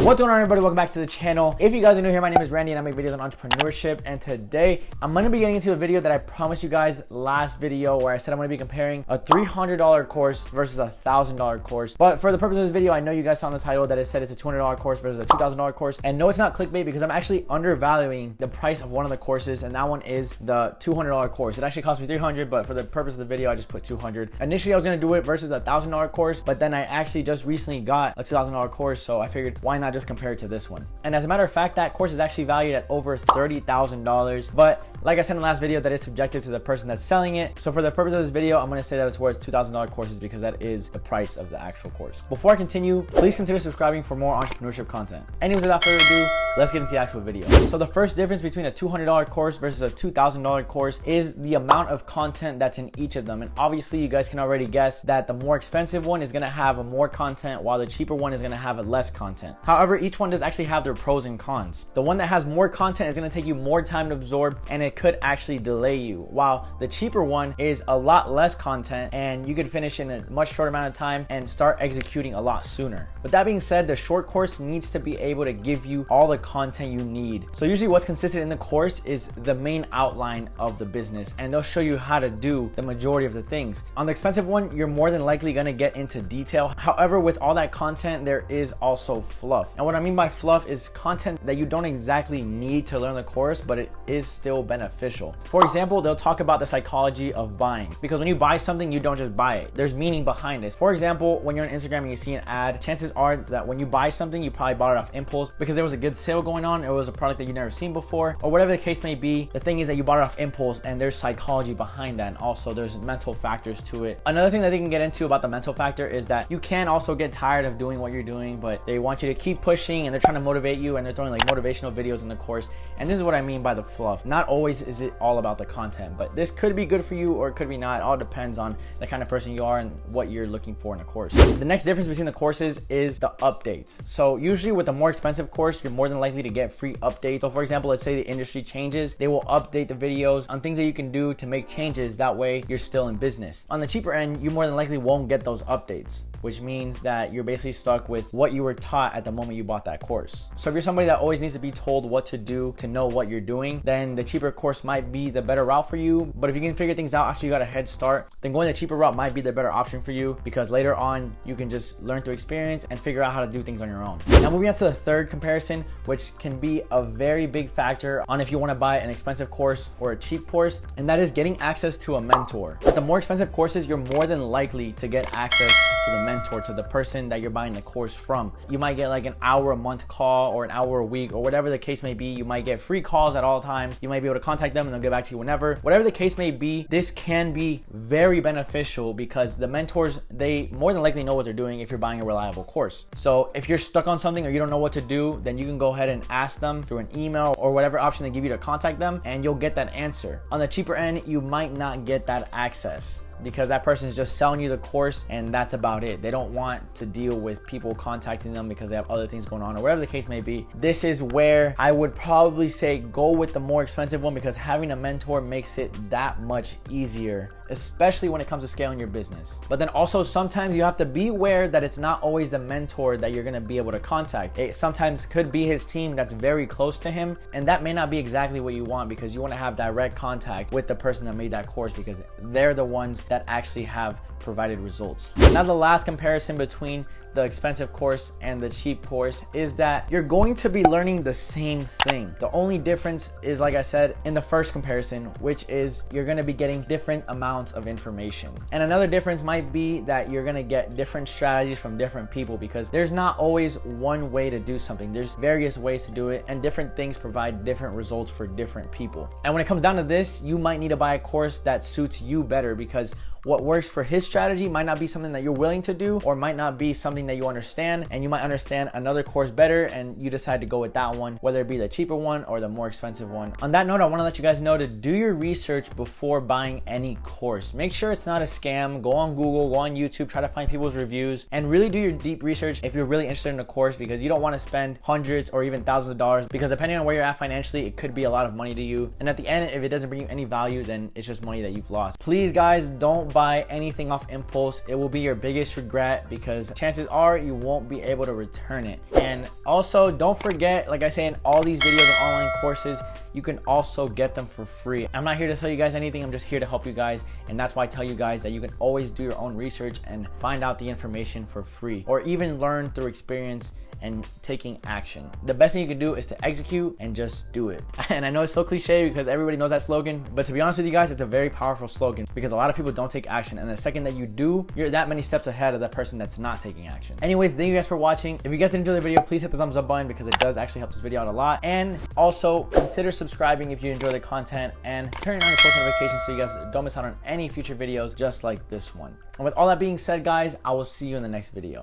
What's going on, everybody? Welcome back to the channel. If you guys are new here, my name is Randy and I make videos on entrepreneurship, and today I'm going to be getting into a video that I promised you guys last video where I said I'm going to be comparing a $300 course versus a $1,000 course. But for the purpose of this video, I know you guys saw in the title that it said it's a $200 course versus a $2,000 course, and no, it's not clickbait because I'm actually undervaluing the price of one of the courses, and that one is the $200 course. It actually cost me $300, but for the purpose of the video I just put $200. Initially I was going to do it versus a $1,000 course, but then I actually just recently got a $2,000 course, so I figured why not just compare it to this one. And as a matter of fact, that course is actually valued at over $30,000, but like I said in the last video, that is subjective to the person that's selling it. So for the purpose of this video, I'm going to say that it's worth $2,000 courses because that is the price of the actual course. Before I continue, please consider subscribing for more entrepreneurship content. Anyways, without further ado, let's get into the actual video. So the first difference between a $200 course versus a $2,000 course is the amount of content that's in each of them. And obviously you guys can already guess that the more expensive one is going to have more content while the cheaper one is going to have less content. However, each one does actually have their pros and cons. The one that has more content is going to take you more time to absorb, and it could actually delay you, while the cheaper one is a lot less content and you could finish in a much shorter amount of time and start executing a lot sooner. With that being said, the short course needs to be able to give you all the content you need. So usually what's consistent in the course is the main outline of the business, and they'll show you how to do the majority of the things. On the expensive one, you're more than likely going to get into detail. However, with all that content, there is also fluff. And what I mean by fluff is content that you don't exactly need to learn the course, but it is still beneficial. For example, they'll talk about the psychology of buying, because when you buy something, you don't just buy it. There's meaning behind it. For example, when you're on Instagram and you see an ad, chances are that when you buy something, you probably bought it off impulse because there was a good sale going on, it was a product that you've never seen before, or whatever the case may be. The thing is that you bought it off impulse, and there's psychology behind that, and also there's mental factors to it. Another thing that they can get into about the mental factor is that you can also get tired of doing what you're doing, but they want you to keep pushing, and they're trying to motivate you, and they're throwing like motivational videos in the course. And this is what I mean by the fluff. Not always is it all about the content, but this could be good for you or it could be not. It all depends on the kind of person you are and what you're looking for in a course. The next difference between the courses is the updates. So usually with a more expensive course, you're more than likely to get free updates. So for example, let's say the industry changes, they will update the videos on things that you can do to make changes. That way you're still in business. On the cheaper end, you more than likely won't get those updates, which means that you're basically stuck with what you were taught at the moment you bought that course. So if you're somebody that always needs to be told what to do to know what you're doing, then the cheaper course might be the better route for you. But if you can figure things out after you got a head start, then going the cheaper route might be the better option for you, because later on you can just learn through experience and figure out how to do things on your own. Now moving on to the third comparison, which can be a very big factor on if you want to buy an expensive course or a cheap course, and that is getting access to a mentor. With the more expensive courses, you're more than likely to get access to the mentor, to the person that you're buying the course from. You might get like an hour a month call or an hour a week or whatever the case may be. You might get free calls at all times. You might be able to contact them and they'll get back to you whenever. Whatever the case may be, this can be very beneficial because the mentors, they more than likely know what they're doing if you're buying a reliable course. So if you're stuck on something or you don't know what to do, then you can go ahead and ask them through an email or whatever option they give you to contact them, and you'll get that answer. On the cheaper end, you might not get that access because that person is just selling you the course and that's about it. They don't want to deal with people contacting them because they have other things going on or whatever the case may be. This is where I would probably say go with the more expensive one, because having a mentor makes it that much easier, especially when it comes to scaling your business. But then also sometimes you have to be aware that it's not always the mentor that you're going to be able to contact. It sometimes could be his team that's very close to him, and that may not be exactly what you want, because you want to have direct contact with the person that made that course because they're the ones that actually have provided results. Now the last comparison between the expensive course and the cheap course is that you're going to be learning the same thing. The only difference is, like I said in the first comparison, which is you're going to be getting different amounts of information. And another difference might be that you're going to get different strategies from different people, because there's not always one way to do something. There's various ways to do it, and different things provide different results for different people. And when it comes down to this, you might need to buy a course that suits you better, because what works for his strategy might not be something that you're willing to do, or might not be something that you understand, and you might understand another course better and you decide to go with that one, whether it be the cheaper one or the more expensive one. On that note, I want to let you guys know to do your research before buying any course. Make sure it's not a scam. Go on Google, go on YouTube, try to find people's reviews, and really do your deep research if you're really interested in a course, because you don't want to spend hundreds or even thousands of dollars, because depending on where you're at financially, it could be a lot of money to you. And at the end, if it doesn't bring you any value, then it's just money that you've lost. Please guys, don't buy anything off impulse. It will be your biggest regret because chances are you won't be able to return it. And also don't forget, like I say in all these videos and online courses, you can also get them for free. I'm not here to tell you guys anything, I'm just here to help you guys. And that's why I tell you guys that you can always do your own research and find out the information for free, or even learn through experience and taking action. The best thing you can do is to execute and just do it. And I know it's so cliche because everybody knows that slogan, but to be honest with you guys, it's a very powerful slogan because a lot of people don't take action. And the second that you do, you're that many steps ahead of that person that's not taking action. Anyways, thank you guys for watching. If you guys did enjoy the video, please hit the thumbs up button because it does actually help this video out a lot. And also consider subscribing if you enjoy the content and turning on your post notifications so you guys don't miss out on any future videos just like this one. And with all that being said, guys, I will see you in the next video.